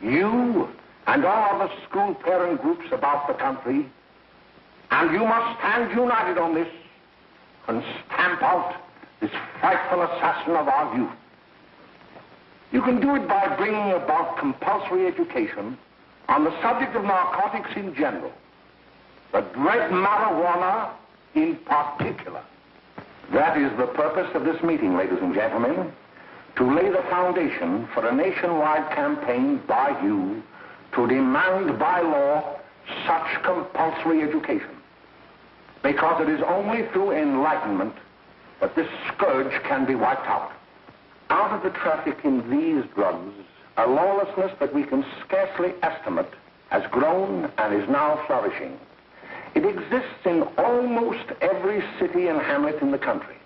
You and all other school parent groups about the country, and you must stand united on this and stamp out this frightful assassin of our youth. You can do it by bringing about compulsory education on the subject of narcotics in general, the dread marijuana in particular. That is the purpose of this meeting, ladies and gentlemen, to lay the foundation for a nationwide campaign by you to demand by law such compulsory education. Because it is only through enlightenment that this scourge can be wiped out. Out of the traffic in these drugs, a lawlessness that we can scarcely estimate has grown and is now flourishing. It exists in almost every city and hamlet in the country.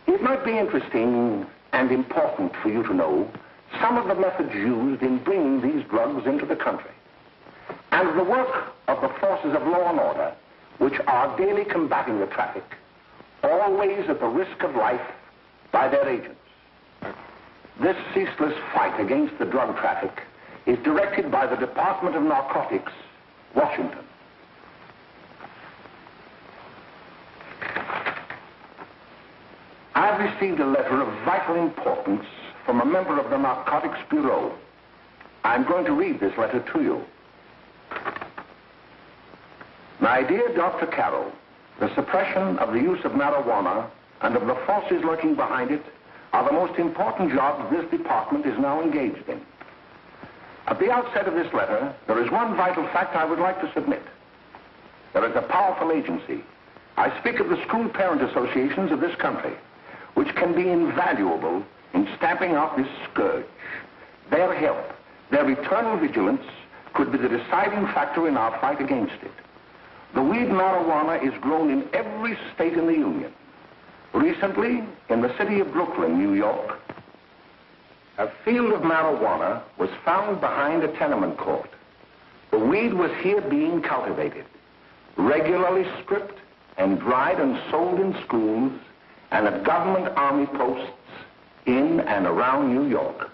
It might be interesting and important for you to know some of the methods used in bringing these drugs into the country, and the work of the forces of law and order, which are daily combating the traffic, always at the risk of life by their agents. This ceaseless fight against the drug traffic is directed by the Department of Narcotics, Washington. I've received a letter of vital importance from a member of the Narcotics Bureau. I'm going to read this letter to you. My dear Dr. Carroll, the suppression of the use of marijuana and of the forces lurking behind it are the most important jobs this department is now engaged in. At the outset of this letter, there is one vital fact I would like to submit. There is a powerful agency. I speak of the school parent associations of this country, which can be invaluable in stamping out this scourge. Their help, their eternal vigilance, could be the deciding factor in our fight against it. The weed marijuana is grown in every state in the Union. Recently, in the city of Brooklyn, New York, a field of marijuana was found behind a tenement court. The weed was here being cultivated, regularly stripped and dried and sold in schools and at government army posts in and around New York.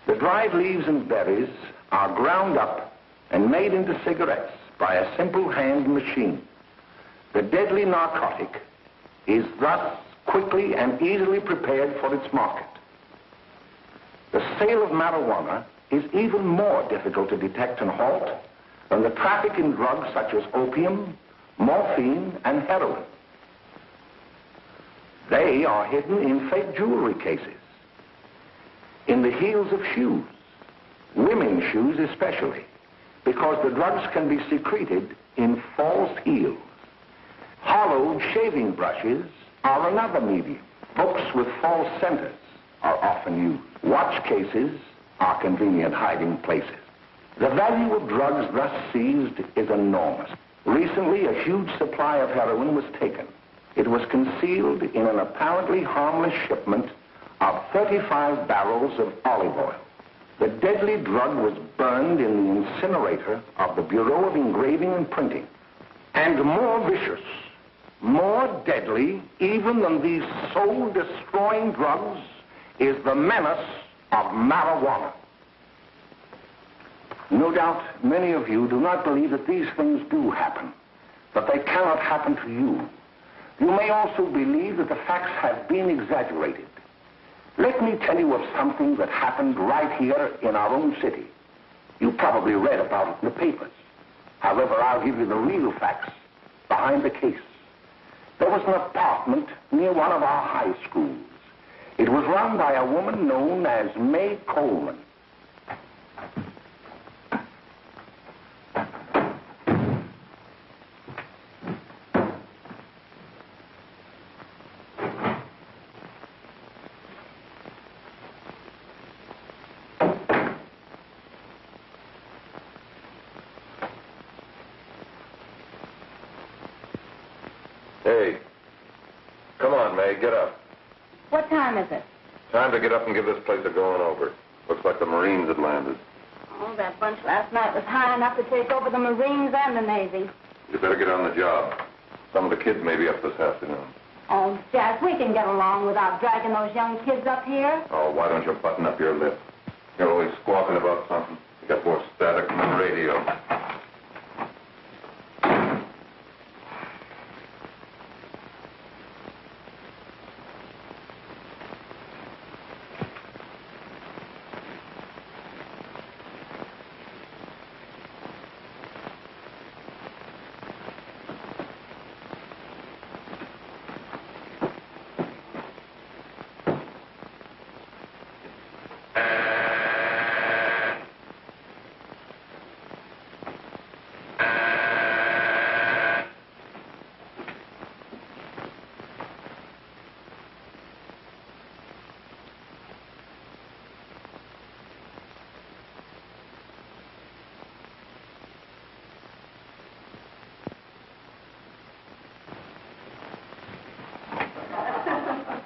The dried leaves and berries are ground up and made into cigarettes by a simple hand machine. The deadly narcotic is thus quickly and easily prepared for its market. The sale of marijuana is even more difficult to detect and halt than the traffic in drugs such as opium, morphine, and heroin. They are hidden in fake jewelry cases, in the heels of shoes, women's shoes especially, because the drugs can be secreted in false heels. Hollowed shaving brushes are another medium. Books with false centers are often used. Watch cases are convenient hiding places. The value of drugs thus seized is enormous. Recently, a huge supply of heroin was taken. It was concealed in an apparently harmless shipment of 35 barrels of olive oil. The deadly drug was burned in the incinerator of the Bureau of Engraving and Printing. And more vicious, more deadly, even than these soul-destroying drugs, is the menace of marijuana. No doubt many of you do not believe that these things do happen, that they cannot happen to you. You may also believe that the facts have been exaggerated. Let me tell you of something that happened right here in our own city. You probably read about it in the papers. However, I'll give you the real facts behind the case. There was an apartment near one of our high schools. It was run by a woman known as May Coleman. Hey, come on, May, get up. What time is it? Time to get up and give this place a going over. Looks like the Marines had landed. Oh, that bunch last night was high enough to take over the Marines and the Navy. You better get on the job. Some of the kids may be up this afternoon. Oh, Jack, we can get along without dragging those young kids up here. Oh, why don't you button up your lip? You're always squawking about something. You got more static than the radio.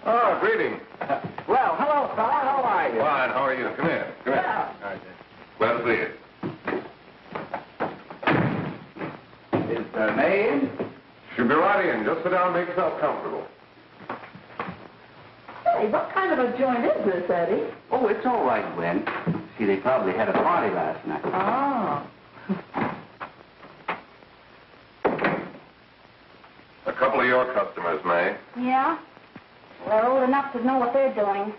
Oh, greetings. Well, hello, fella. How are you? Fine, how are you? Come here. Come here. Yeah. All right, glad to see you. Is the name? Should be right in. Just sit down and make yourself comfortable. Hey, what kind of a joint is this, Eddie? Oh, it's all right, Gwen. See, they probably had a party last night. Oh. A couple of your customers, May. Yeah? Well, they're old enough to know what they're doing.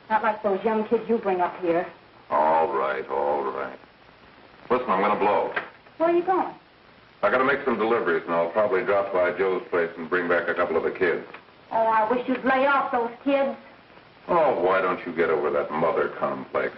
Not like those young kids you bring up here. All right, all right. Listen, I'm going to blow. Where are you going? I got to make some deliveries, and I'll probably drop by Joe's place and bring back a couple of the kids. Oh, I wish you'd lay off those kids. Oh, why don't you get over that mother complex?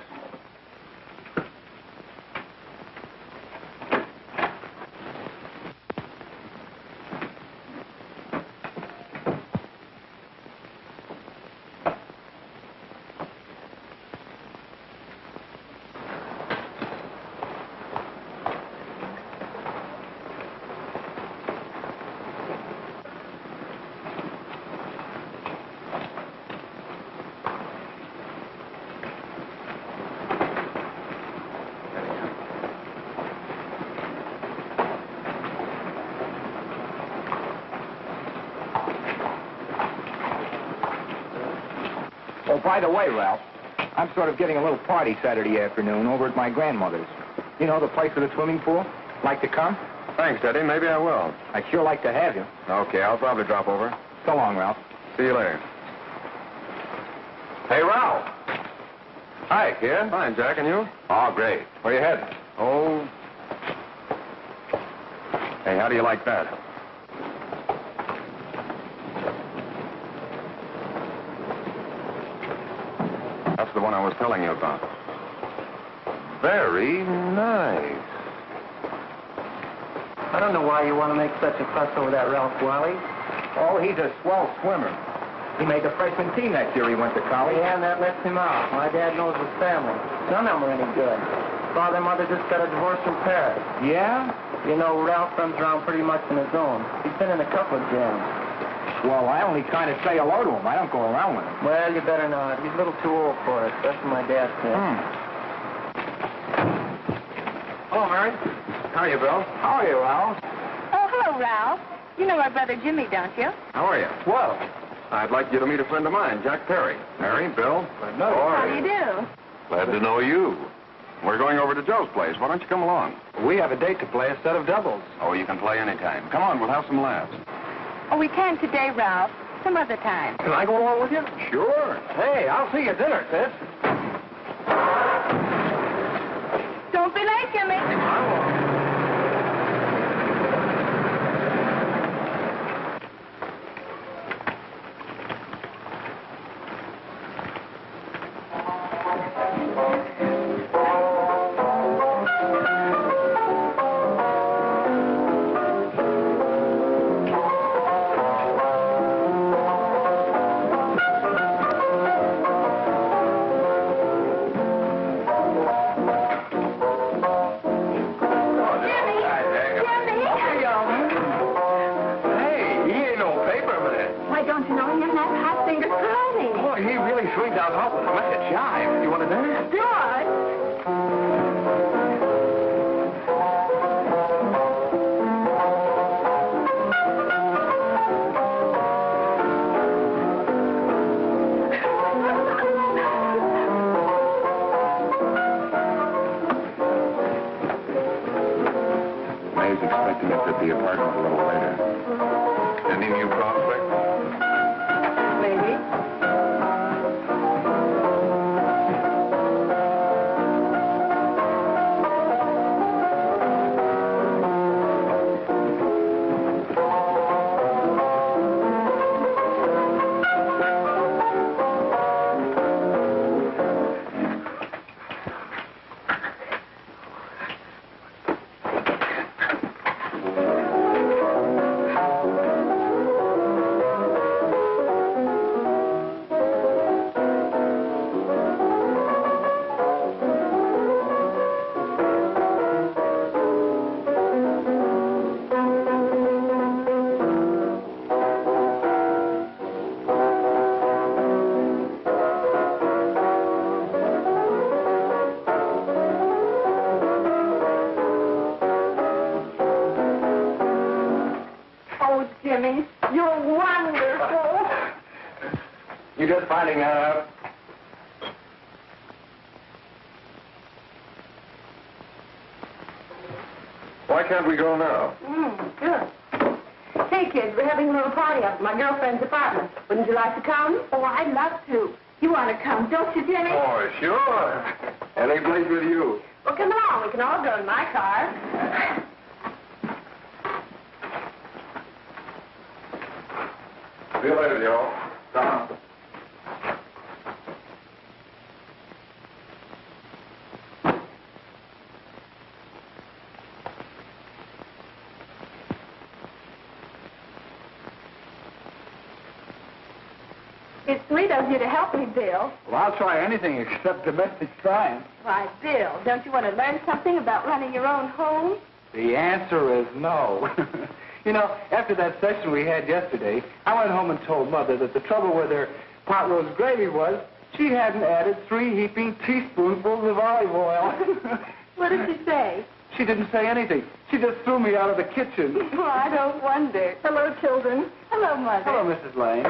Oh, by the way, Ralph, I'm sort of getting a little party Saturday afternoon over at my grandmother's. You know, the place with the swimming pool? Like to come? Thanks, Eddie. Maybe I will. I'd sure like to have you. Okay, I'll probably drop over. So long, Ralph. See you later. Hey, Ralph. Hi, kid. Fine, Jack, and you? Oh, great. Where you headed? Oh. Hey, how do you like that? That's the one I was telling you about. Very nice. I don't know why you want to make such a fuss over that Ralph Wally. Oh, he's a swell swimmer. He made the freshman team that year he went to college. Yeah, and that lets him out. My dad knows his family. None of them are any good. Father and mother just got a divorce from Paris. Yeah? You know, Ralph runs around pretty much on his own. He's been in a couple of jams. Well, I only kind of say hello to him. I don't go around with him. Well, you better not. He's a little too old for it. That's what my dad said. Hello, Mary. How are you, Bill? How are you, Ralph? Oh, hello, Ralph. You know my brother Jimmy, don't you? How are you? Well, I'd like you to meet a friend of mine, Jack Perry. Mary, Bill. no. How do you do? Glad to know you. We're going over to Joe's place. Why don't you come along? We have a date to play a set of doubles. Oh, you can play anytime. Come on, we'll have some laughs. Oh, we can't today, Ralph. Some other time. Can I go along with you? Sure. Hey, I'll see you at dinner, sis. Don't be late, Jimmy. expecting us at the apartment a little later. Any new prospects? Maybe. Jimmy, you're wonderful. You just finding that out? Why can't we go now? Good. Hey, kids, we're having a little party up at my girlfriend's apartment. Wouldn't you like to come? Oh, I'd love to. You want to come, don't you, Jimmy? Oh, sure. Any place with you. Well, come along. We can all go in my car. See you later, Joe. Tom. It's sweet of you to help me, Bill. Well, I'll try anything except domestic science. Why, Bill, don't you want to learn something about running your own home? The answer is no. You know, after that session we had yesterday, I went home and told Mother that the trouble with her pot roast gravy was she hadn't added 3 heaping teaspoonfuls of olive oil. What did she say? She didn't say anything. She just threw me out of the kitchen. Oh, I don't wonder. Hello, children. Hello, Mother. Hello, Mrs. Lane.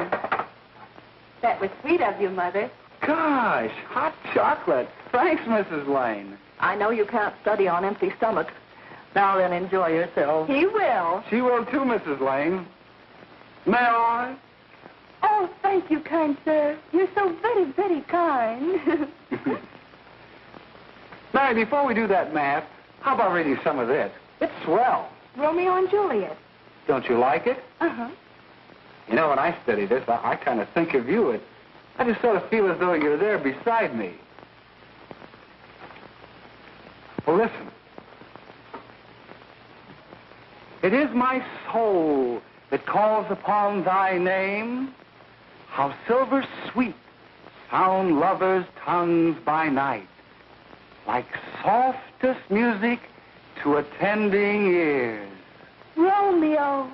That was sweet of you, Mother. Gosh, hot chocolate. Thanks, Mrs. Lane. I know you can't study on empty stomachs. Now then, enjoy yourself. He will. She will too, Mrs. Lane. May I? Oh, thank you, kind sir. You're so very, very kind. Mary, before we do that math, how about reading some of this? It's swell. Romeo and Juliet. Don't you like it? Uh-huh. You know, when I study this, I kind of think of you. I just sort of feel as though you're there beside me. Well, listen. It is my soul that calls upon thy name. How silver sweet sound lovers' tongues by night, like softest music to attending ears. Romeo,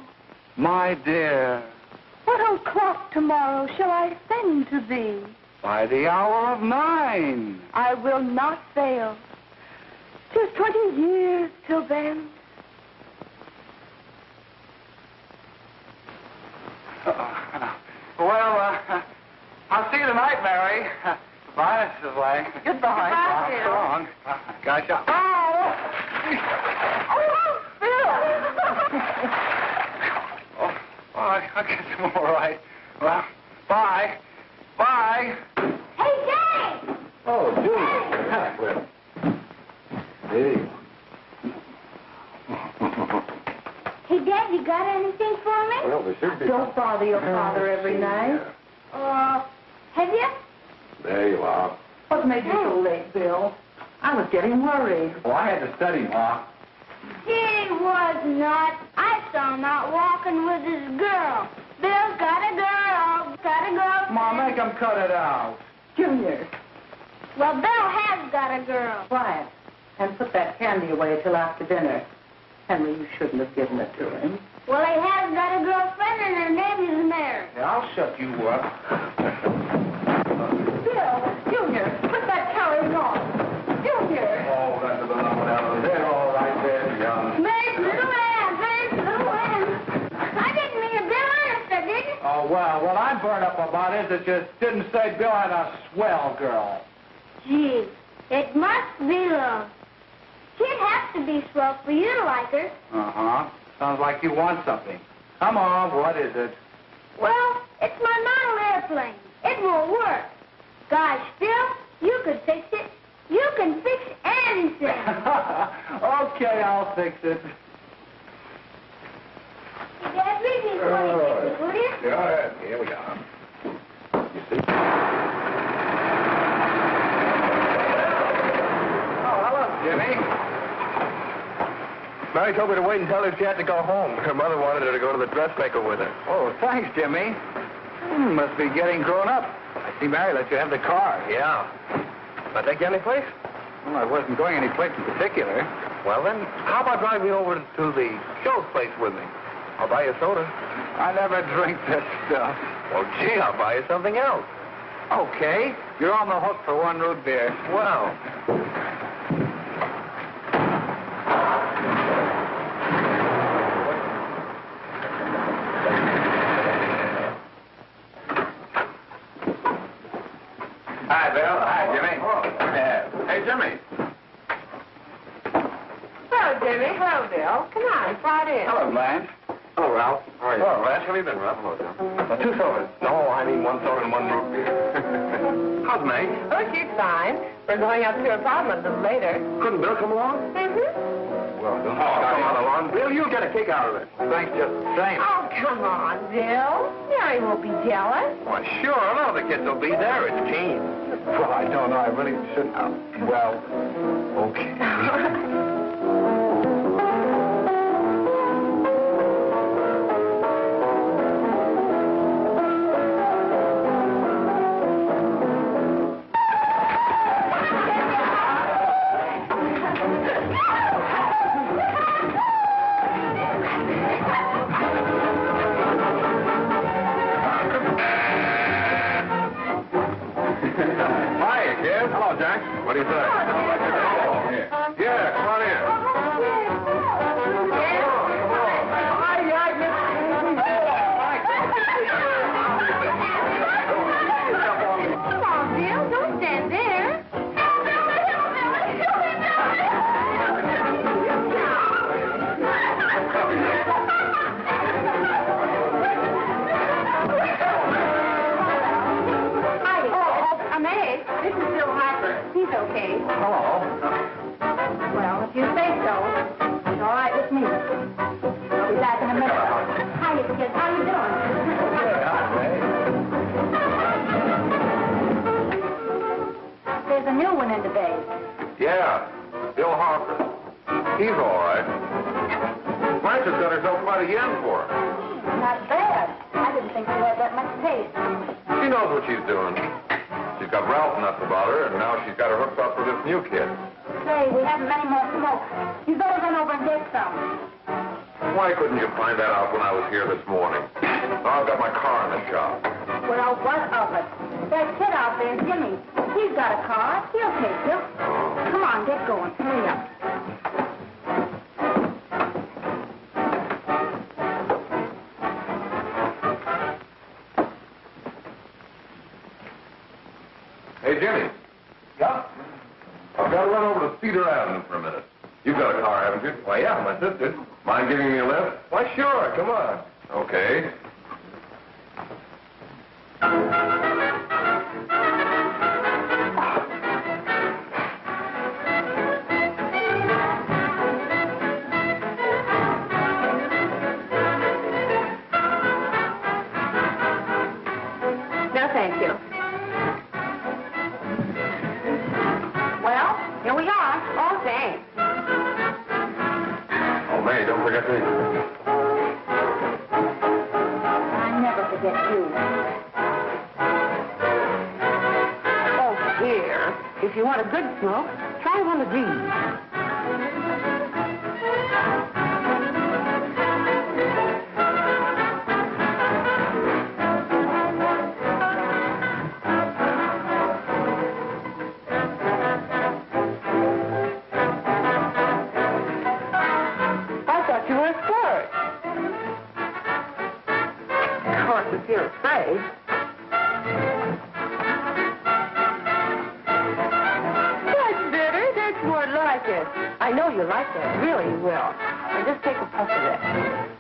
My dear, what o'clock tomorrow shall I send to thee? by the hour of 9. I will not fail. 'Tis 20 years till then. I'll see you tonight, Mary. Goodbye, Mrs. Lang. Goodbye. Goodbye, So long. Gotcha. I guess I'm all right. Well, bye. Bye. Hey, Jay! Oh, Julie. Hey. Hey, Dad, you got anything for me? Well, there should be. Don't bother your father every night. Have you? There you are. What made you so late, Bill? I was getting worried. Well, I had to study, Ma. He was not. I saw him out walking with his girl. Bill's got a girl. Got a girl. Ma, make him cut it out. Junior, Well, Bill has got a girl. quiet. And put that candy away till after dinner. Henry, you shouldn't have given it to him. Well, he has got a girlfriend, and her name is Mary. Yeah, I'll shut you up. Bill, Junior, put that carriage on. Junior! Oh, that's a little one out of there. All right there, young. Mary's little Ann. Mary's little Ann. I didn't mean to Bill honest, I didn't. Oh, well, what I'm burned up about is it just didn't say Bill had a swell girl. Gee, it must be love. She'd have to be swell for you to like her. Uh-huh. Sounds like you want something. Come on, what is it? Well, it's my model airplane. It won't work. Gosh, Phil, you could fix it. You can fix anything. Okay, I'll fix it. Dad, read me 26, will you? Yeah, here we are. You see? Oh, hello, Jimmy. Mary told me to wait and tell her she had to go home. Her mother wanted her to go to the dressmaker with her. Oh, thanks, Jimmy. Must be getting grown up. I see Mary let you have the car. Yeah. Can I take you any place? Well, I wasn't going any place in particular. Well, then, how about driving you over to the show's place with me? I'll buy you a soda. I never drink that stuff. Well, gee, I'll buy you something else. Okay. You're on the hook for one root beer. Well. Hi, Bill. Hi, Jimmy. Hey, Jimmy. Hello, Jimmy. Hello, Bill. Come on, slide in. Hello, Blanche. Hello, Ralph. How are you? Hello, Ralph. How have you been, Ralph? Hello, Bill. 2 sodas. No, I mean 1 soda and 1 root beer. How's May? Oh, she's fine. We're going up to her apartment a little later. Couldn't Bill come along? Mm-hmm. Well, don't Come on along. Bill, you'll get a kick out of it. Thanks just the same. Oh, come on, Bill. Mary won't be jealous. Why, sure. None of the kids will be there. It's Gene. Well, I don't know. I really shouldn't. Well, okay. Hi, kid. Hello, Jack. What do you say? Yeah, come on in. Come on, Bill. Don't stand there. I'm Egg. This is Bill Harper. He's okay. Hello. Well, if you say so, it's all right with me. I'll be back in a minute. Hi, kids. How you doing? There's a new one in the bay. Yeah, Bill Harper. He's all right. Blanche has got herself quite a yen for her. Not bad. I didn't think she had that much taste. She knows what she's doing. She's got Ralph nuts about her, and now she's got her hooked up for this new kid. Say, we haven't many more smoke. You better run over and get some. Why couldn't you find that out when I was here this morning? Now I've got my car in the shop. Well, what of it? That kid out there, Jimmy, he's got a car. He'll take you. Come on, get going. Hurry up. Hey, Jimmy. Yeah? I've got to run over to Cedar Avenue for a minute. You've got a car, haven't you? Why, yeah, my sister. Mind giving me a lift? Why, sure. Come on. Okay. No, thank you. Well, here we are. Oh, thanks. Oh, May, don't forget me. I never forget you. Oh, dear. If you want a good smoke, try one of these. If you're afraid. That's better. That's more like like this. I know you like that. Really, you will. Now just take a puff of that.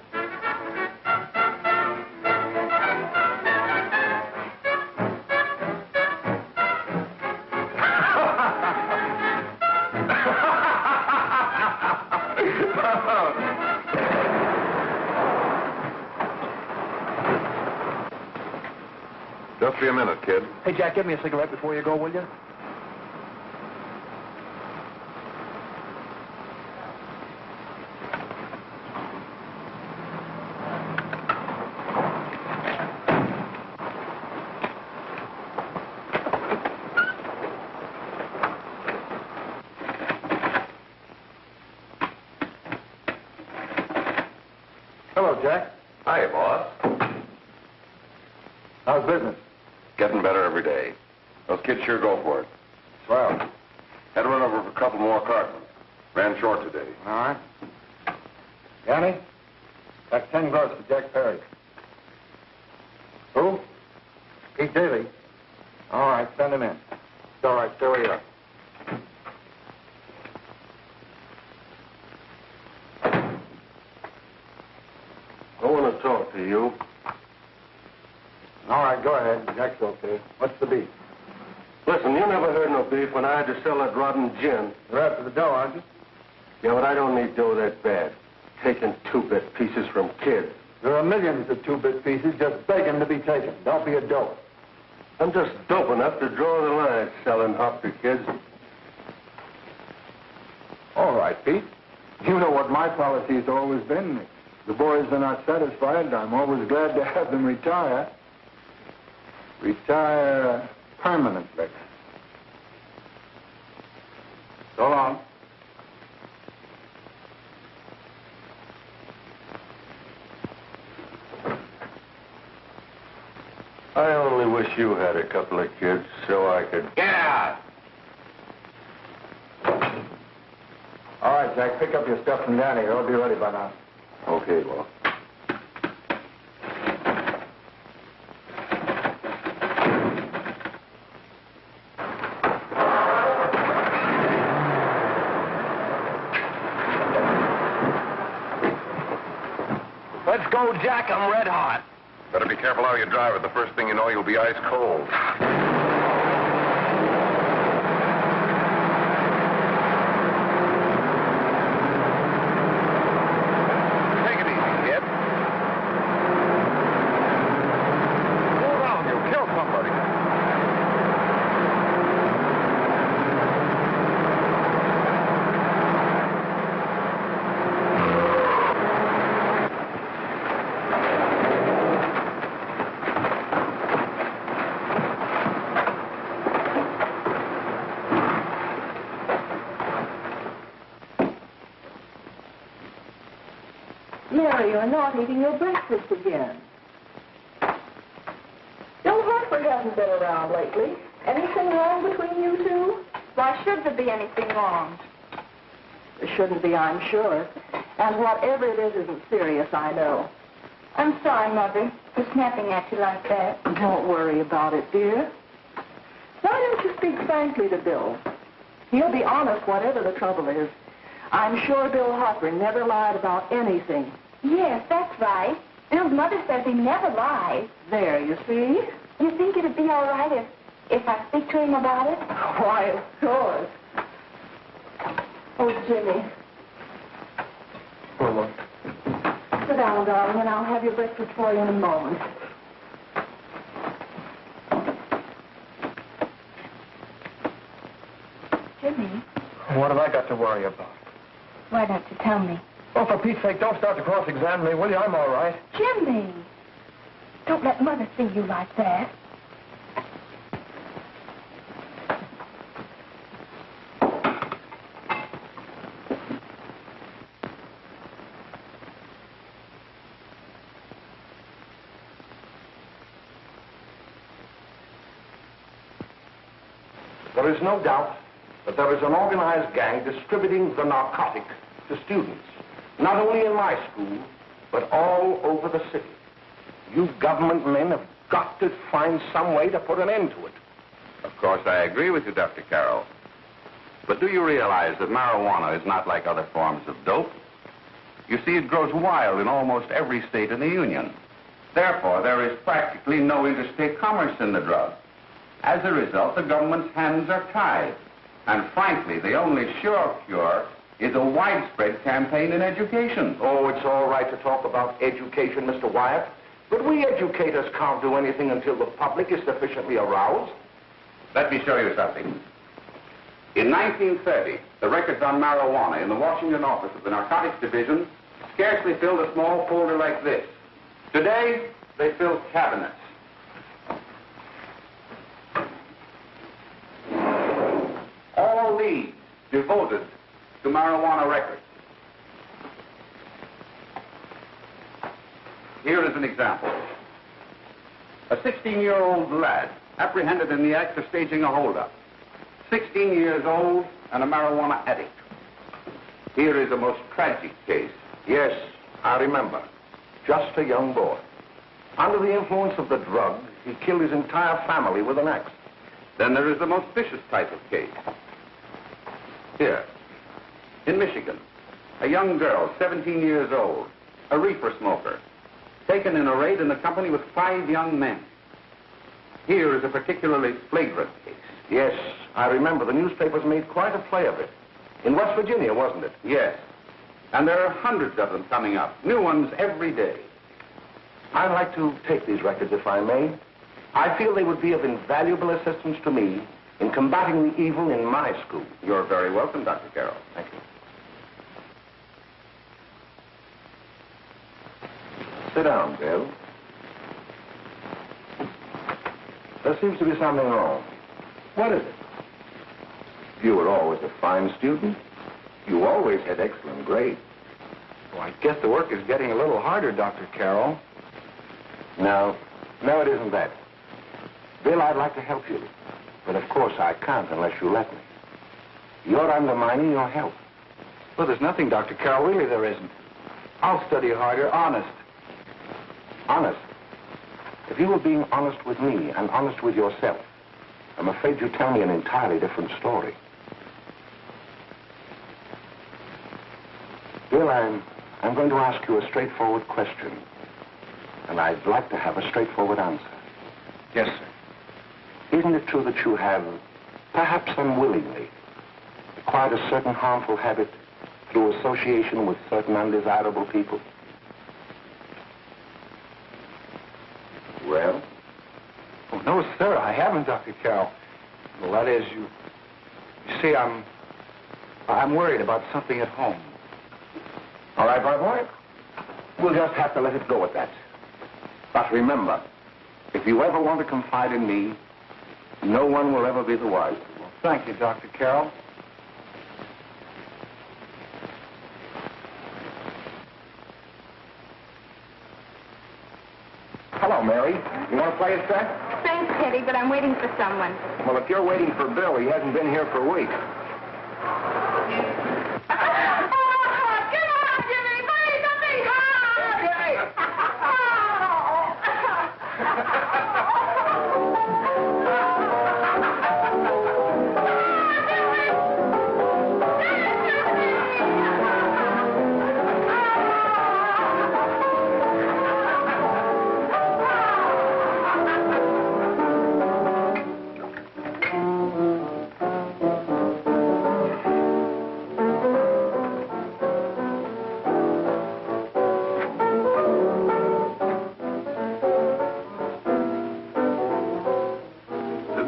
Just be a minute, kid. Hey, Jack, give me a cigarette before you go, will you? Hello, Jack. Hi, boss. How's business? Getting better every day. Those kids sure go for it. Swell. Had to run over for a couple more cartons. Ran short today. All right. Yanni, that's 10 gross for Jack Perry. Who? Pete Daly. All right, send him in. It's all right, stay where you are. I want to talk to you. All right, go ahead. Jack's okay. What's the beef? Listen, you never heard no beef when I had to sell that rotten gin. You're after the dough, aren't you? Yeah, but I don't need dough that bad. Taking two-bit pieces from kids. There are millions of two-bit pieces just begging to be taken. Don't be a dope. I'm just dope enough to draw the line selling hop to kids. All right, Pete. You know what my policy has always been. If the boys are not satisfied, I'm always glad to have them retire. Retire permanently. So long. I only wish you had a couple of kids so I could... Get out! All right, Jack, pick up your stuff from down here. I'll be ready by now. Okay, well. Let's go, Jack. I'm red hot. Better be careful how you drive it. The first thing you know, you'll be ice cold. Take it easy, kid. Slow down, you'll kill somebody. Mary, you're not eating your breakfast again. Bill Hartford hasn't been around lately. Anything wrong between you two? Why should there be anything wrong? There shouldn't be, I'm sure. And whatever it is isn't serious, I know. I'm sorry, Mother, for snapping at you like that. Don't worry about it, dear. Why don't you speak frankly to Bill? He'll be honest whatever the trouble is. I'm sure Bill Hartford never lied about anything. Yes, that's right. Bill's mother says he never lies. There, you see? You think it'd be all right if I speak to him about it? Why, of course. Oh, Jimmy. Oh, look. Sit down, darling, and I'll have your breakfast for you in a moment. Jimmy, What have I got to worry about? why don't you tell me? Oh, for Pete's sake, don't start to cross-examine me, will you? I'm all right. Jimmy! Don't let Mother see you like that. There is no doubt that there is an organized gang distributing the narcotic to students, not only in my school, but all over the city. You government men have got to find some way to put an end to it. Of course, I agree with you, Dr. Carroll. But do you realize that marijuana is not like other forms of dope? You see, it grows wild in almost every state in the Union. Therefore, there is practically no interstate commerce in the drug. As a result, the government's hands are tied. And frankly, the only sure cure is a widespread campaign in education. Oh, it's all right to talk about education, Mr. Wyatt. But we educators can't do anything until the public is sufficiently aroused. Let me show you something. In 1930, the records on marijuana in the Washington office of the Narcotics Division scarcely filled a small folder like this. Today, they fill cabinets. All these devoted to marijuana records. Here is an example. A 16-year-old lad apprehended in the act of staging a holdup. 16 years old and a marijuana addict. Here is a most tragic case. Yes, I remember. Just a young boy. Under the influence of the drug, he killed his entire family with an axe. Then there is the most vicious type of case. Here, in Michigan, a young girl, 17 years old, a reefer smoker, taken in a raid in the company with 5 young men. Here is a particularly flagrant case. Yes, I remember. The newspapers made quite a play of it. In West Virginia, wasn't it? Yes. And there are hundreds of them coming up, new ones every day. I'd like to take these records, if I may. I feel they would be of invaluable assistance to me in combating the evil in my school. You're very welcome, Dr. Carroll. Thank you. Sit down, Bill. There seems to be something wrong. What is it? You were always a fine student. You always had excellent grades. Well, I guess the work is getting a little harder, Dr. Carroll. No, it isn't that. Bill, I'd like to help you. But of course I can't unless you let me. You're undermining your health. Well, there's nothing, Dr. Carroll. Really, there isn't. I'll study harder, honest. Honest? If you were being honest with me and honest with yourself, I'm afraid you'd tell me an entirely different story. Bill, I'm going to ask you a straightforward question. And I'd like to have a straightforward answer. Yes, sir. Isn't it true that you have, perhaps unwillingly, acquired a certain harmful habit through association with certain undesirable people? Well? Oh, no, sir, I haven't, Dr. Carroll. Well, that is, you see, I'm worried about something at home. All right, my boy. We'll just have to let it go at that. But remember, if you ever want to confide in me, no one will ever be the wiser. Well, thank you, Dr. Carroll. Hello, Mary. You want to play a set? Thanks, Teddy, but I'm waiting for someone. Well, if you're waiting for Bill, he hasn't been here for weeks.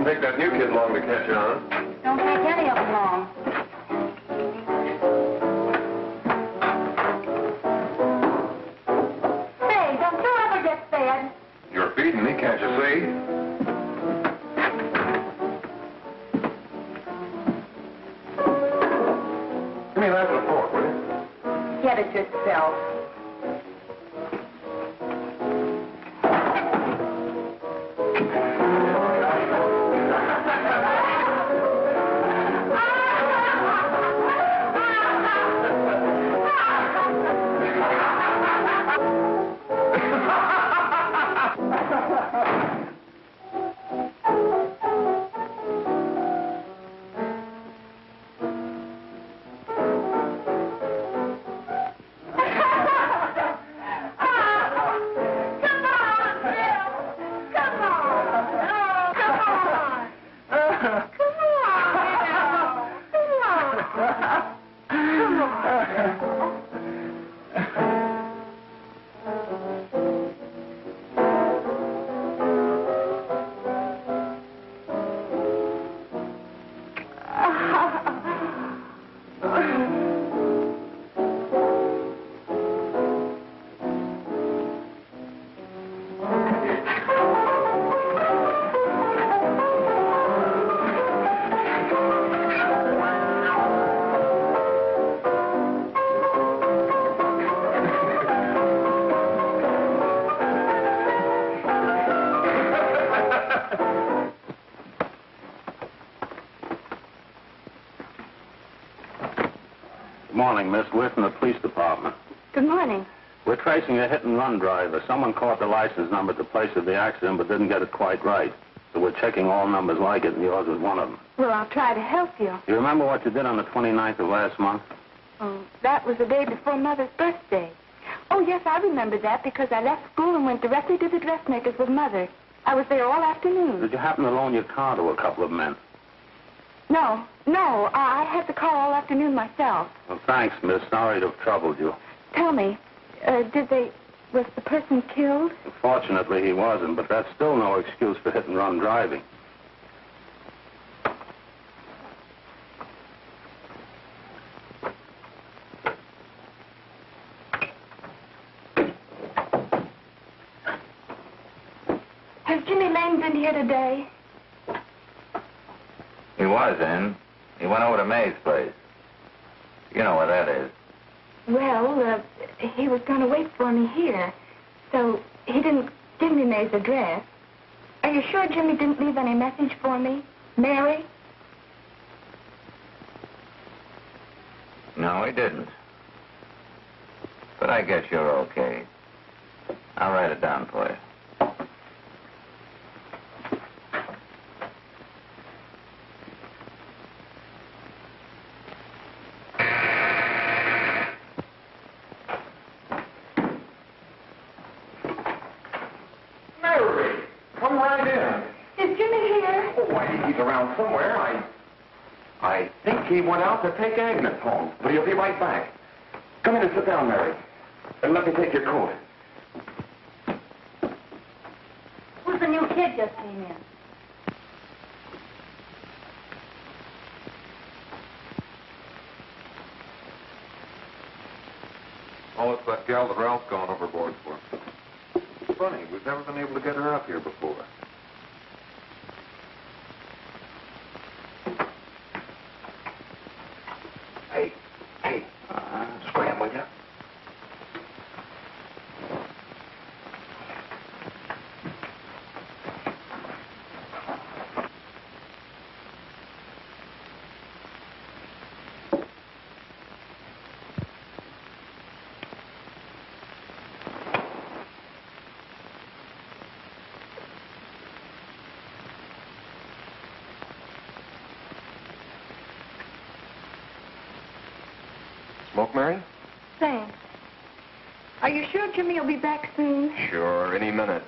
Take that new kid long to catch on. Don't take any of them long. Say, don't you ever get fed? You're feeding me, can't you see? Give me that with a fork, will you? Get it yourself. Good morning, Miss. We're from the police department. Good morning. We're tracing a hit-and-run driver. Someone caught the license number at the place of the accident but didn't get it quite right. So we're checking all numbers like it, and yours is one of them. Well, I'll try to help you. You remember what you did on the 29th of last month? Oh, that was the day before Mother's birthday. Oh, yes, I remember that because I left school and went directly to the dressmaker's with Mother. I was there all afternoon. Did you happen to loan your car to a couple of men? No, I had the car all afternoon myself. Well, thanks, miss. Sorry to have troubled you. Tell me, was the person killed? Fortunately, he wasn't, but that's still no excuse for hit-and-run driving. Has Jimmy Lane been here today? He was in. He went over to May's place. You know where that is. Well, he was going to wait for me here, so he didn't give me May's address. Are you sure Jimmy didn't leave any message for me? Mary? No, he didn't. But I guess you're okay. I'll write it down for you. Mary, come right in. Is Jimmy here? Oh, why, he's around somewhere. I think he went out to take Agnes home, but he'll be right back. Come in and sit down, Mary. And let me take your coat. Who's the new kid just came in? Oh, it's that gal that Ralph's gone overboard for. Funny, we've never been able to get her up here before. Hey, scram, will you? Smoke, Mary? Thanks. Are you sure Jimmy will be back soon? Sure, any minute.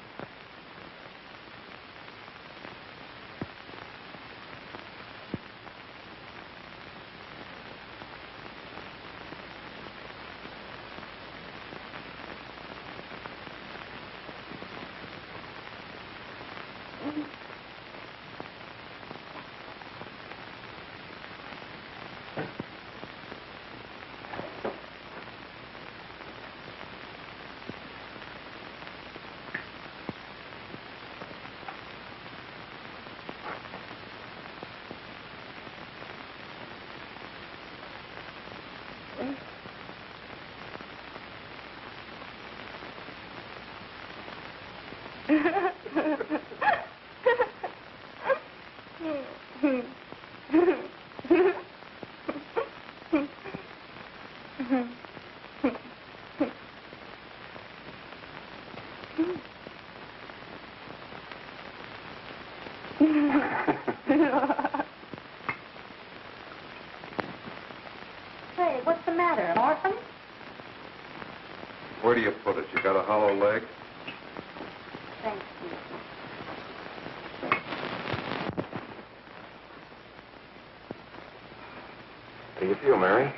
Say, what's the matter, an orphan? Where do you put it? You got a hollow leg? Thank you. How do you feel, Mary?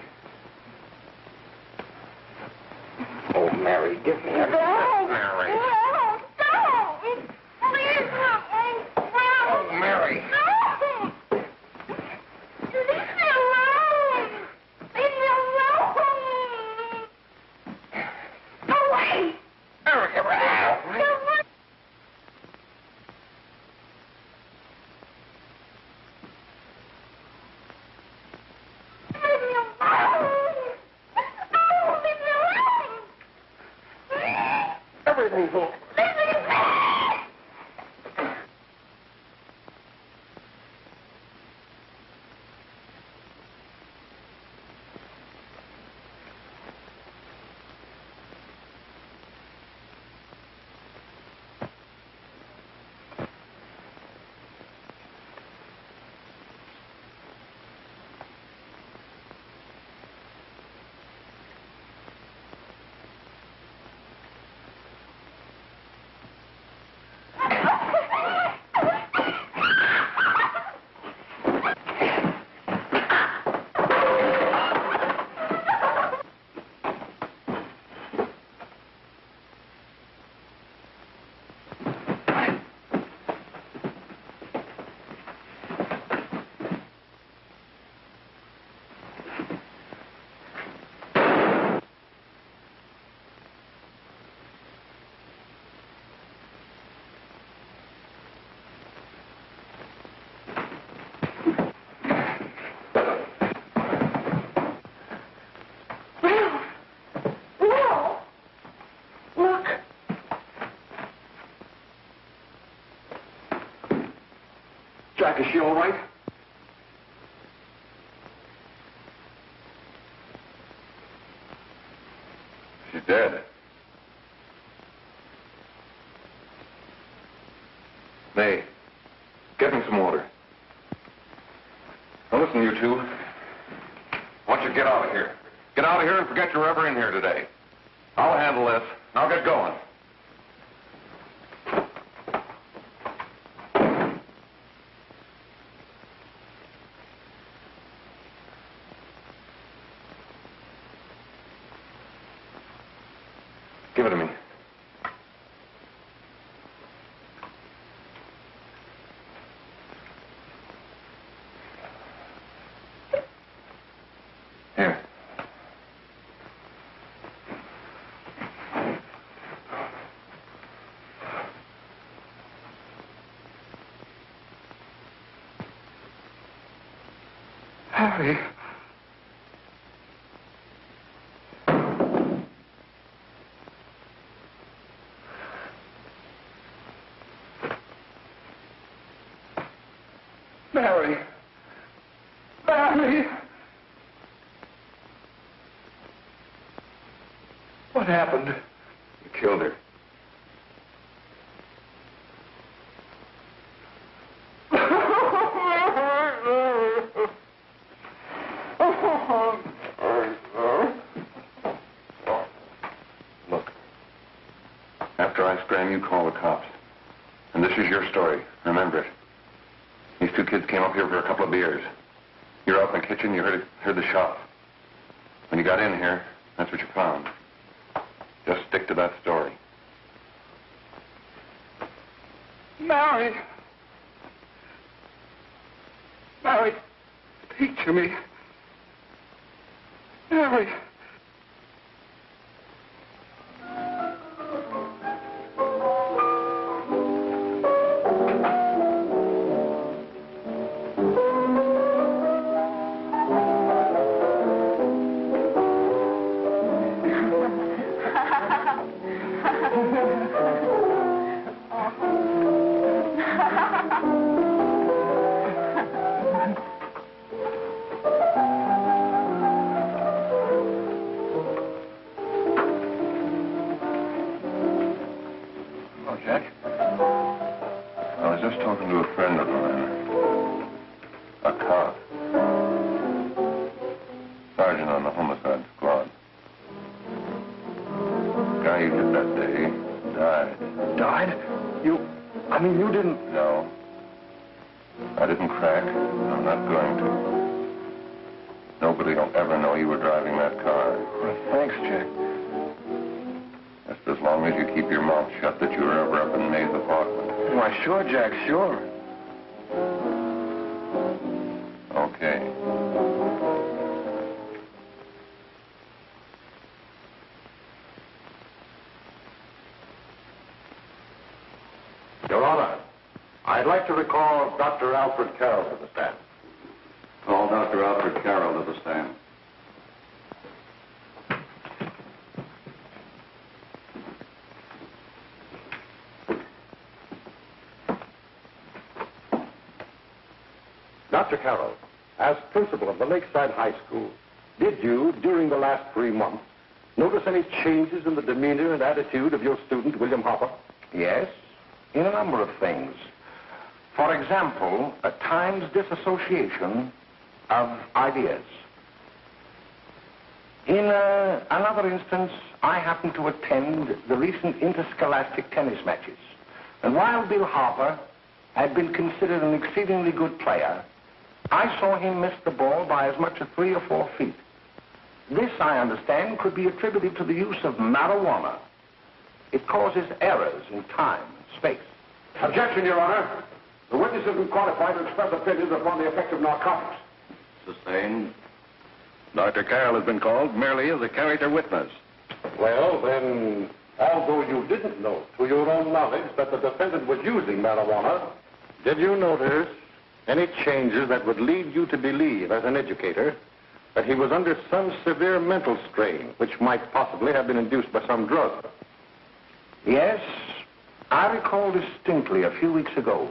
Oh, Mary, give me a... Mary. Oh, Mary. Everything's all... Jack, is she all right? She's dead. May, get me some water. Now listen, you two. I want you to get out of here. Get out of here and forget you're ever in here today. I'll handle this. I'll get going. Give it to me. Here. Harry. Mary. Mary. What happened? You killed her. Look. After I scram, you call the cops. And this is your story. Remember it. These two kids came up here for a couple of beers. You were out in the kitchen, you heard the shot. When you got in here, that's what you found. Just stick to that story. Mary. Mary, speak to me. Mary. Nobody will ever know you were driving that car. Well, thanks, Jack. Just as long as you keep your mouth shut that you were ever up in May's apartment. Why, sure, Jack, sure. Okay. Your Honor, I'd like to recall Dr. Alfred Carroll to the stand. Call Dr. Alfred Carroll to the stand. Dr. Carroll, as principal of the Lakeside High School, did you, during the last 3 months, notice any changes in the demeanor and attitude of your student, William Hopper? Yes, in a number of things. For example, at times disassociation of ideas. In another instance, I happened to attend the recent interscholastic tennis matches. And while Bill Harper had been considered an exceedingly good player, I saw him miss the ball by as much as 3 or 4 feet. This, I understand, could be attributed to the use of marijuana. It causes errors in time and space. Objection, Your Honor. The witness has been qualified to express opinions upon the effect of narcotics. Sustained. Dr. Carroll has been called merely as a character witness. Well, then, although you didn't know to your own knowledge that the defendant was using marijuana, did you notice any changes that would lead you to believe, as an educator, that he was under some severe mental strain, which might possibly have been induced by some drug? Yes, I recall distinctly a few weeks ago.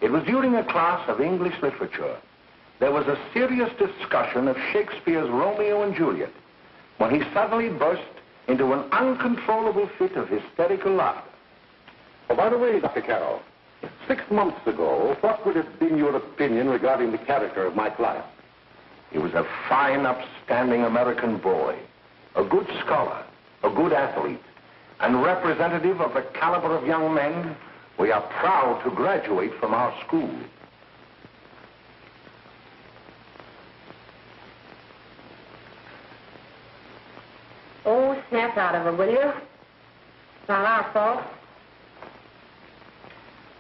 It was during a class of English literature. There was a serious discussion of Shakespeare's Romeo and Juliet, when he suddenly burst into an uncontrollable fit of hysterical laughter. Oh, by the way, Dr. Carroll, 6 months ago, what would have been your opinion regarding the character of my client? He was a fine, upstanding American boy, a good scholar, a good athlete, and representative of the caliber of young men we are proud to graduate from our school. Oh, snap out of it, will you? It's not our fault.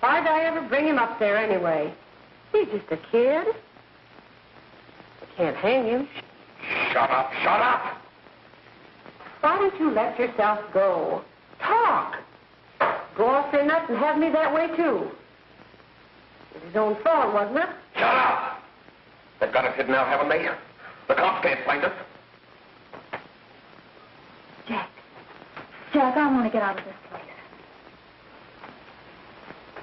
Why'd I ever bring him up there anyway? He's just a kid. I can't hang him. Shut up, shut up! Why don't you let yourself go? Talk. Go off your nuts and have me that way, too. It was his own fault, wasn't it? Shut up! They've got us hidden out, haven't they? The cops can't find us. Jack, I want to get out of this place.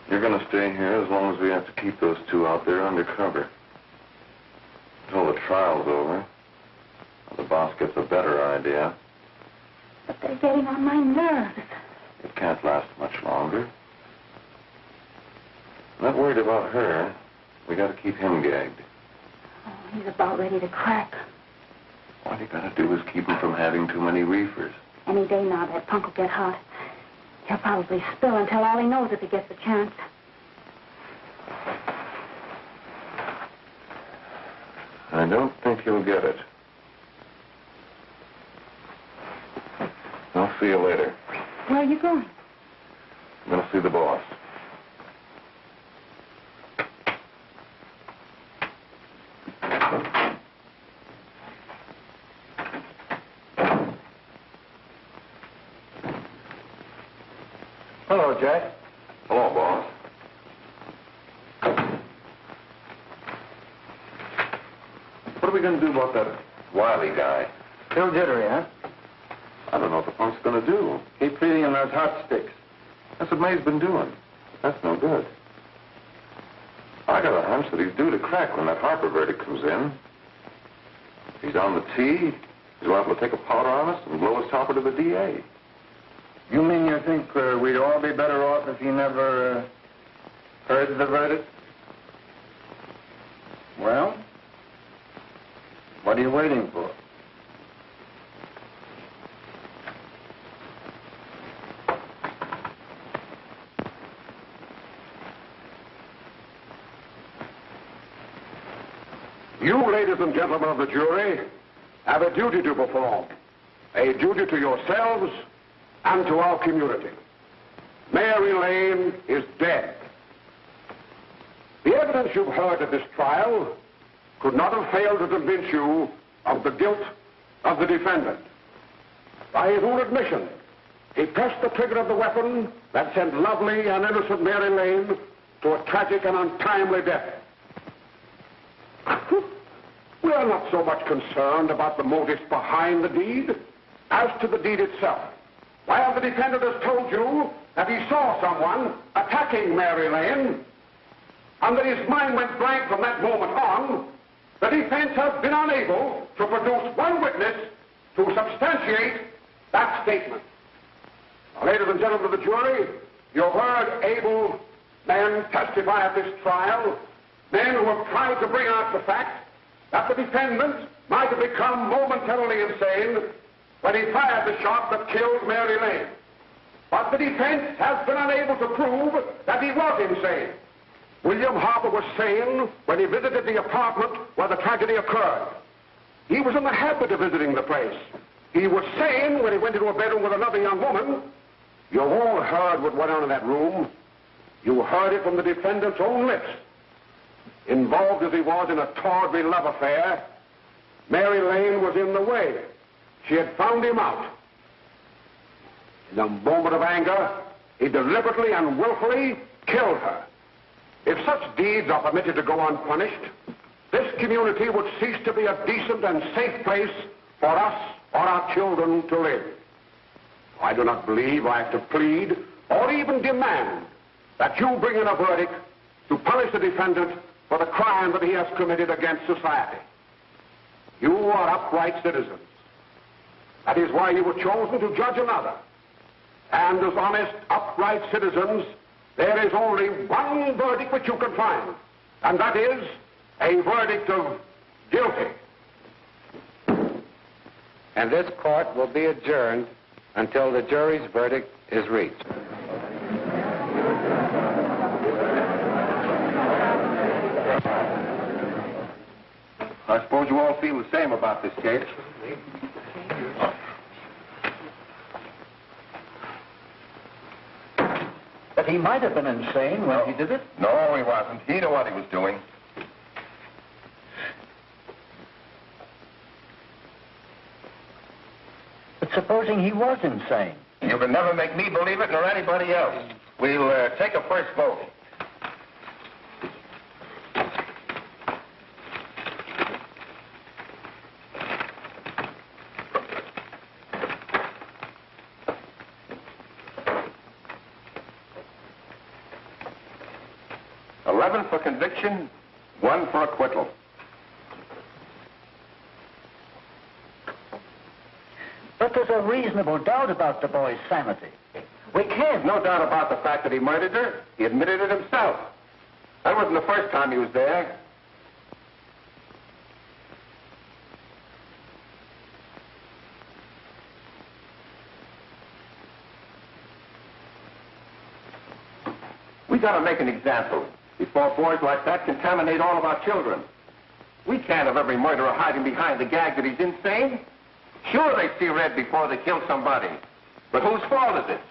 You're going to stay here as long as we have to keep those two out there undercover. Until the trial's over. The boss gets a better idea. But they're getting on my nerves. It can't last much longer. I'm not worried about her. We got to keep him gagged. Oh, he's about ready to crack. What you got to do is keep him from having too many reefers. Any day now, that punk will get hot. He'll probably spill and tell all he knows if he gets the chance. I don't think he'll get it. I'll see you later. Where are you going? I'm going to see the boss. Hello, Jack. Hello, boss. What are we going to do about that Wiley guy? Still jittery, huh? I don't know what the punk's going to do. Keep feeding him those hot sticks. That's what May's been doing. That's no good. I got a hunch that he's due to crack when that Harper verdict comes in. If he's on the tee, he's liable to take a powder on us and blow his topper to the DA. You mean you think we'd all be better off if he never heard the verdict? Well, what are you waiting for? You, ladies ladies and gentlemen of the jury, have a duty to perform. A duty to yourselves and to our community. Mary Lane is dead. The evidence you've heard at this trial could not have failed to convince you of the guilt of the defendant. By his own admission, he pressed the trigger of the weapon that sent lovely and innocent Mary Lane to a tragic and untimely death. We are not so much concerned about the motives behind the deed as to the deed itself. While the defendant has told you that he saw someone attacking Mary Lane and that his mind went blank from that moment on, the defense has been unable to produce one witness to substantiate that statement. Now, ladies and gentlemen of the jury, you've heard able men testify at this trial, men who have tried to bring out the fact that the defendant might have become momentarily insane when he fired the shot that killed Mary Lane. But the defense has been unable to prove that he was insane. William Harper was sane when he visited the apartment where the tragedy occurred. He was in the habit of visiting the place. He was sane when he went into a bedroom with another young woman. You've all heard what went on in that room. You heard it from the defendant's own lips. Involved as he was in a tawdry love affair, Mary Lane was in the way. She had found him out. In a moment of anger, he deliberately and willfully killed her. If such deeds are permitted to go unpunished, this community would cease to be a decent and safe place for us or our children to live. I do not believe I have to plead or even demand that you bring in a verdict to punish the defendant for the crime that he has committed against society. You are upright citizens. That is why you were chosen to judge another. And as honest, upright citizens, there is only one verdict which you can find, and that is a verdict of guilty. And this court will be adjourned until the jury's verdict is reached. I suppose you all feel the same about this case. But he might have been insane when he did it. No, he wasn't. He knew what he was doing. But supposing he was insane? You can never make me believe it nor anybody else. We'll take a first vote. For conviction, 1 for acquittal. But there's a reasonable doubt about the boy's sanity. We can't. No doubt about the fact that he murdered her. He admitted it himself. That wasn't the first time he was there. We gotta make an example before boys like that contaminate all of our children. We can't have every murderer hiding behind the gag that he's insane. Sure, they see red before they kill somebody. But whose fault is it?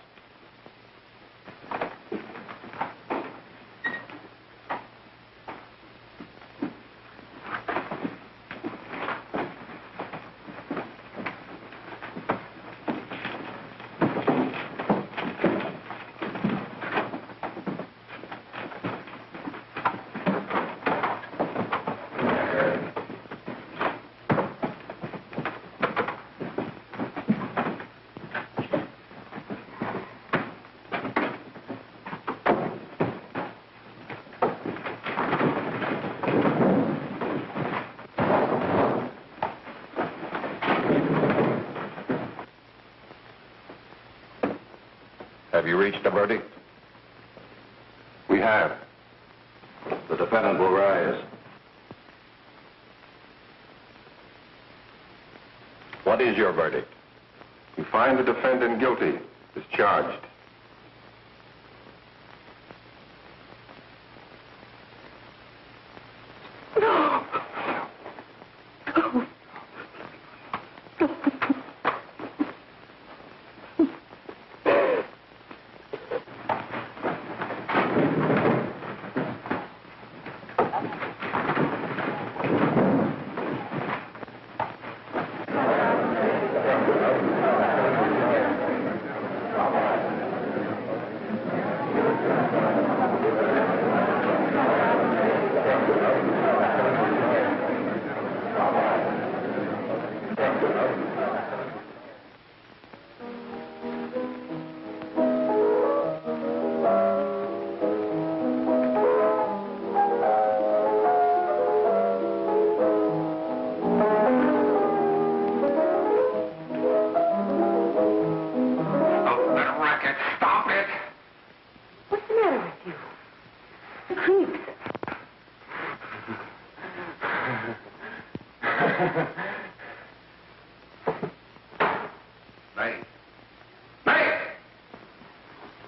Have you reached a verdict? We have. The defendant will rise. What is your verdict? We find the defendant guilty, discharged.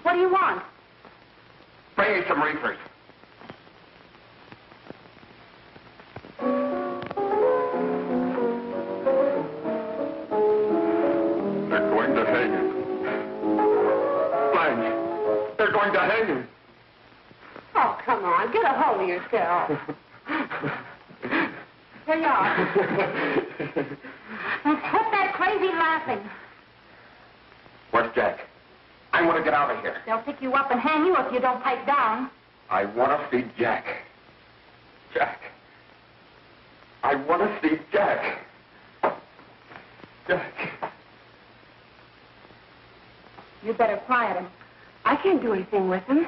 What do you want? Bring me some reefers. They're going to hang him. Blanche, they're going to hang him. Oh, come on. Get a hold of yourself. Here you are. Now, quit that crazy laughing. Where's Jack? I want to get out of here. They'll pick you up and hang you if you don't pipe down. I want to see Jack. Jack. I want to see Jack. Jack. You better quiet him. I can't do anything with him.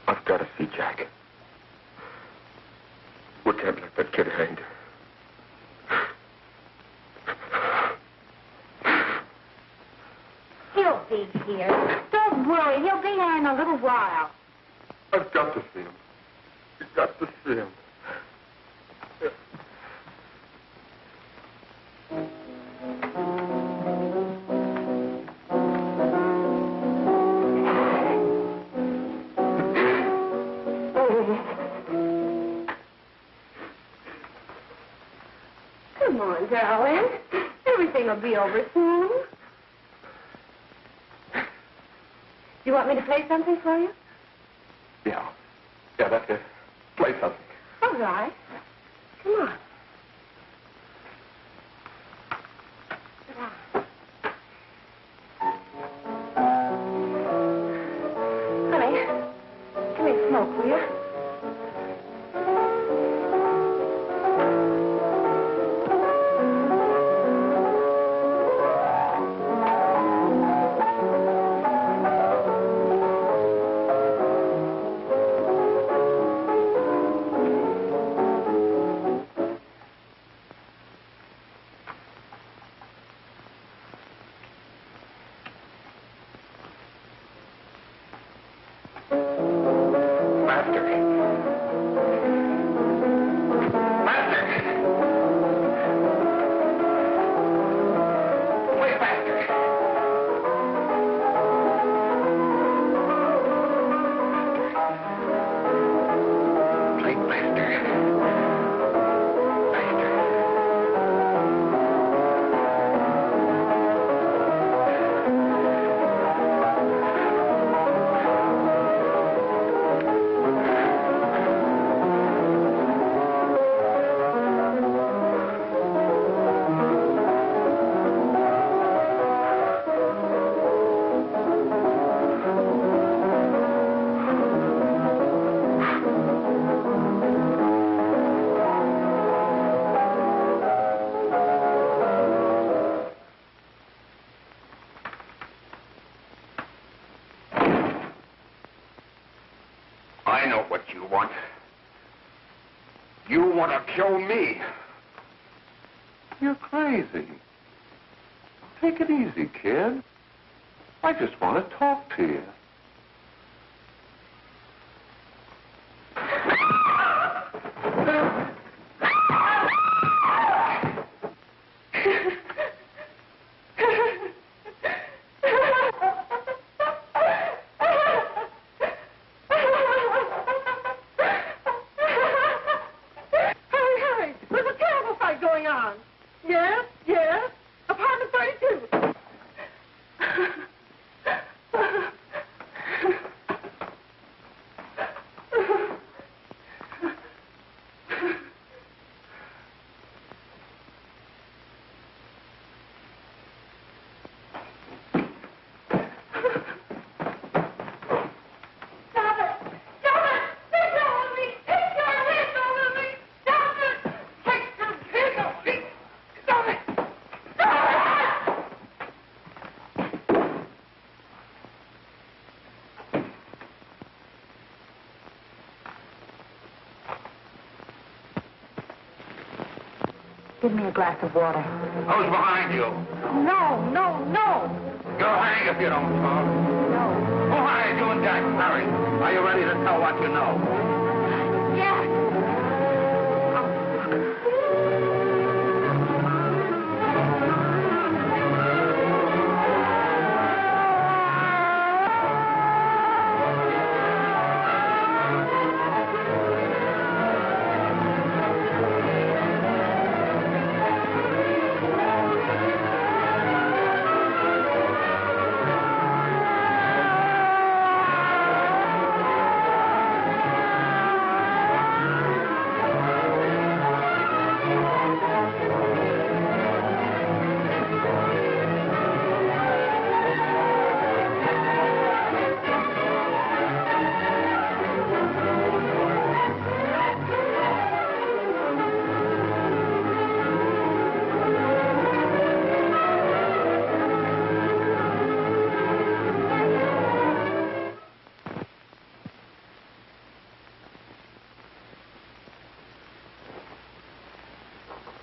I've got to see Jack. We can't let that kid hang. He'll be here. Don't worry. He'll be here in a little while. I've got to see him. You've got to see him. Come on, darling. Everything will be over soon. You want me to play something for you? Yeah. Yeah, that's it. Play something. All right. Come on. Sit down. Honey, give me a smoke, will you? I know what you want. You want to kill me. You're crazy. Take it easy, kid. I just want to talk to you. Give me a glass of water. Who's behind you? No, no, no. You'll hang if you don't talk. No. Who hired you and Jack? Hurry. Are you ready to tell what you know? Jack.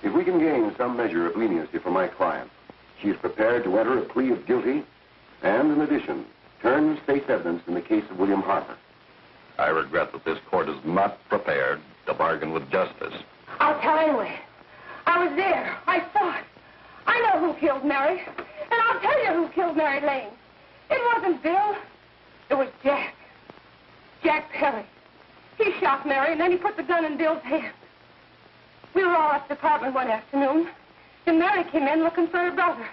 If we can gain some measure of leniency for my client, she is prepared to enter a plea of guilty and, in addition, turn the state's evidence in the case of William Harper. I regret that this court is not prepared to bargain with justice. I'll tell anyway. I was there. I saw it. I know who killed Mary. And I'll tell you who killed Mary Lane. It wasn't Bill. It was Jack. Jack Perry. He shot Mary, and then he put the gun in Bill's hand. We were all at the apartment one afternoon, and Mary came in looking for her brother.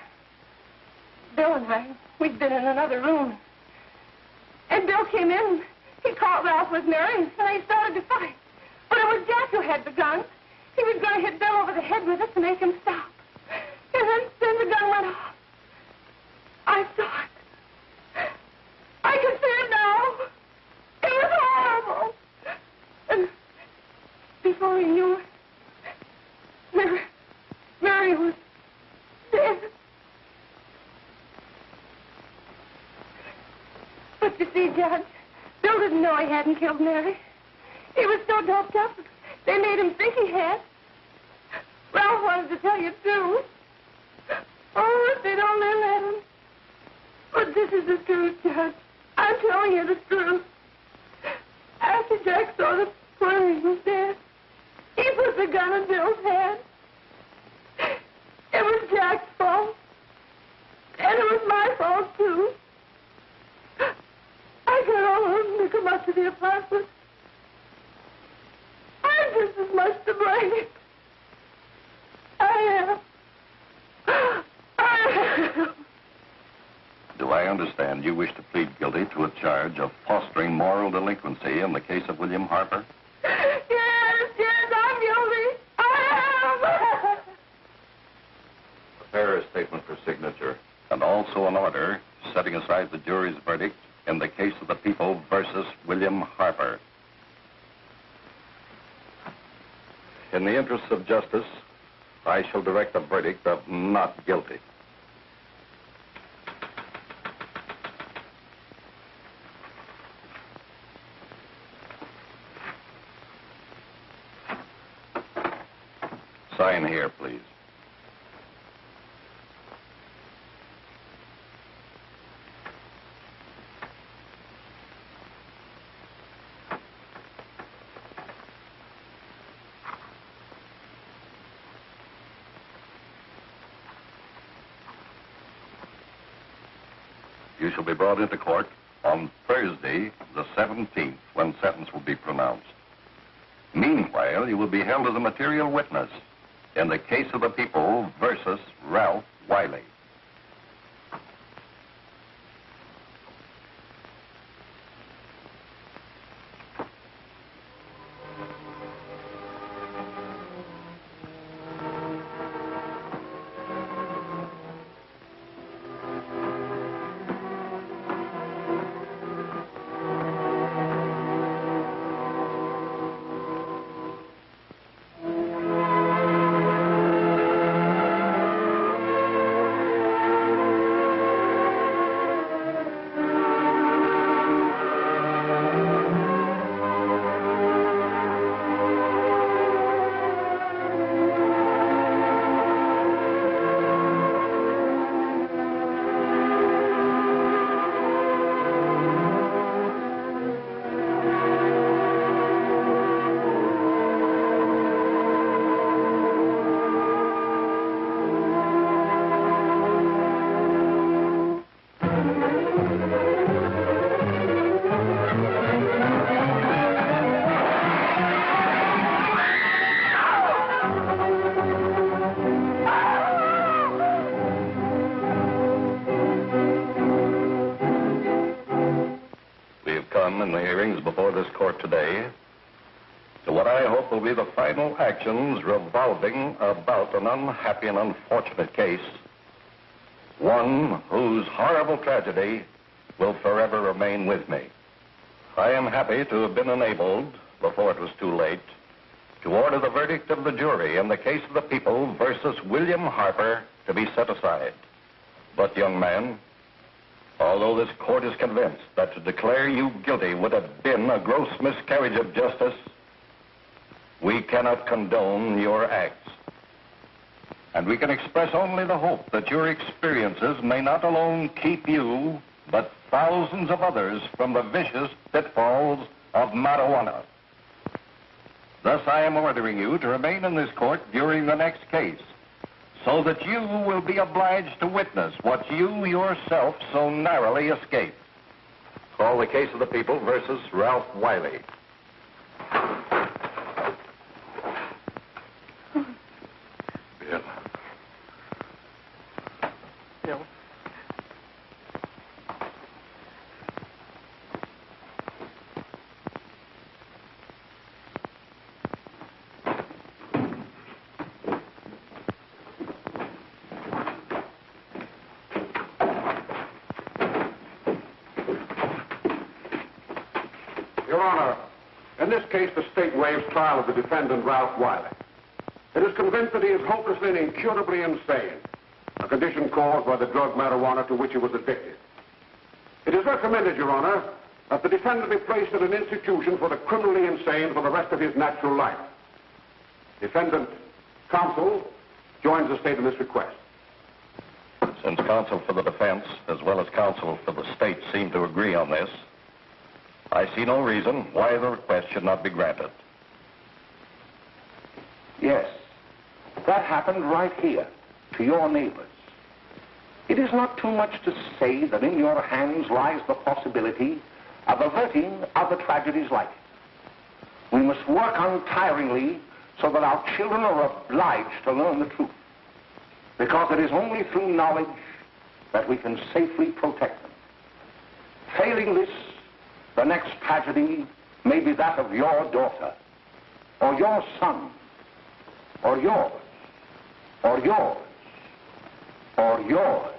Bill and I, we'd been in another room. And Bill came in. He caught Ralph with Mary, and they started to fight. But it was Jack who had the gun. He was going to hit Bill over the head with it to make him stop. And then the gun went off. I saw it. I can see it now. It was horrible. And before he knew it, Mary was dead. But you see, Judge, Bill didn't know he hadn't killed Mary. He was so doped up, they made him think he had. Ralph wanted to tell you, too. Oh, if they'd only let him. But this is the truth, Judge. I'm telling you the truth. After Jack saw the poor he was dead, he put the gun in Bill's hand. It was Jack's fault. And it was my fault, too. I got all of them to come up to the apartment. I'm just as much to blame. I am. Do I understand you wish to plead guilty to a charge of fostering moral delinquency in the case of William Harper? Yes, I'm guilty. I am. Prepare a statement for signature, and also an order setting aside the jury's verdict in the case of the people versus William Harper. In the interests of justice, I shall direct a verdict of not guilty. Sign here, please. You shall be brought into court on Thursday, the 17th, when sentence will be pronounced. Meanwhile, you will be held as a material witness in the case of the people versus Ralph Wiley. come in the hearings before this court today to what I hope will be the final actions revolving about an unhappy and unfortunate case, one whose horrible tragedy will forever remain with me. I am happy to have been enabled, before it was too late, to order the verdict of the jury in the case of the people versus William Harper to be set aside. But, young man, although this court is convinced that to declare you guilty would have been a gross miscarriage of justice, we cannot condone your acts. And we can express only the hope that your experiences may not alone keep you, but thousands of others from the vicious pitfalls of marijuana. Thus, I am ordering you to remain in this court during the next case, so that you will be obliged to witness what you yourself so narrowly escaped. Call the case of the people versus Ralph Wiley. Bill. Bill. Your Honor, in this case, the state waives trial of the defendant, Ralph Wiley. It is convinced that he is hopelessly and incurably insane, a condition caused by the drug marijuana to which he was addicted. It is recommended, Your Honor, that the defendant be placed in an institution for the criminally insane for the rest of his natural life. Defendant counsel joins the state in this request. Since counsel for the defense, as well as counsel for the state, seem to agree on this, I see no reason why the request should not be granted. Yes, that happened right here, to your neighbors. It is not too much to say that in your hands lies the possibility of averting other tragedies like it. We must work untiringly so that our children are obliged to learn the truth, because it is only through knowledge that we can safely protect them. Failing this, the next tragedy may be that of your daughter, or your son, or yours, or yours, or yours.